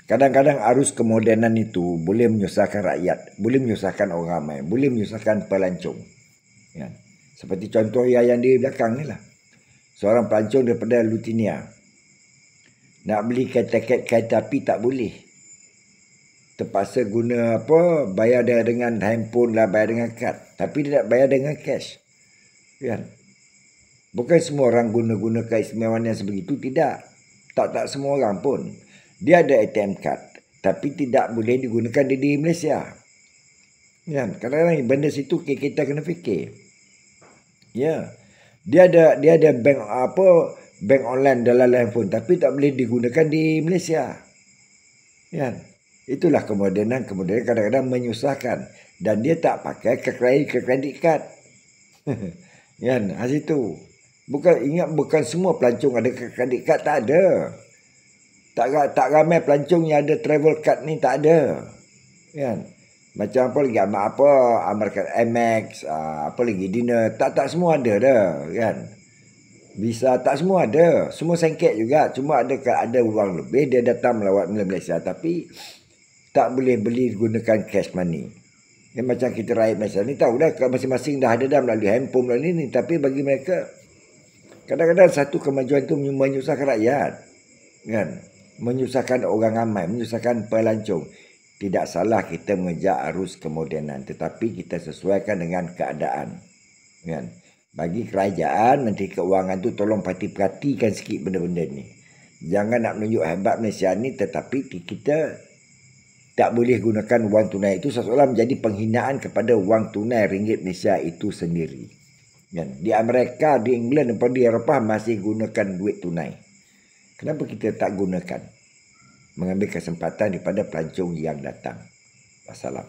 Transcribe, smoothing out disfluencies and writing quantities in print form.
Kadang-kadang arus kemodenan itu boleh menyusahkan rakyat, boleh menyusahkan orang ramai, boleh menyusahkan pelancong. Ya. Seperti contoh yang di belakang ni lah. Seorang pelancong daripada Lutinia. Nak beli tiket kereta api tak boleh. Terpaksa guna bayar dengan handphone lah, bayar dengan kad. Tapi dia nak bayar dengan cash. Kan? Bukan semua orang guna keistimewaan yang sebegitu, tidak. Tak semua orang pun. Dia ada ATM card, tapi tidak boleh digunakan di Malaysia. Ya, kadang-kadang benda situ kita kena fikir. Ya. Dia ada bank online dalam handphone, tapi tak boleh digunakan di Malaysia. Ya. Itulah kemodenan kadang-kadang menyusahkan, dan dia tak pakai kredit card. Ya, situ. Bukan semua pelancong ada kredit card, tak ada. Tak ramai pelancong yang ada travel card ni, tak ada. Kan? Macam apa lagi, American Amex, apa lagi, dinner, tak semua ada dah, kan? Visa tak semua ada, semua sengket juga. Cuma ada wang lebih, dia datang melawat Malaysia, tapi tak boleh beli gunakan cash money. Yang macam kita rakyat Malaysia ni tahu dah, masing-masing dah ada dah melalui handphone melalui ni, tapi bagi mereka kadang-kadang satu kemajuan tu menyusahkan rakyat, kan? Menyusahkan orang ramai, menyusahkan pelancong. Tidak salah kita mengejar arus kemodenan, tetapi kita sesuaikan dengan keadaan. Kan? Bagi kerajaan, Menteri Keuangan tu tolong perhatikan sikit benda-benda ni. Jangan nak menunjuk hebat Malaysia ni, tetapi kita tak boleh gunakan wang tunai itu seolah menjadi penghinaan kepada wang tunai ringgit Malaysia itu sendiri. Kan? Di Amerika, di England, dan di Eropah masih gunakan duit tunai. Kenapa kita tak gunakan? Mengambil kesempatan daripada pelancong yang datang. Wassalam.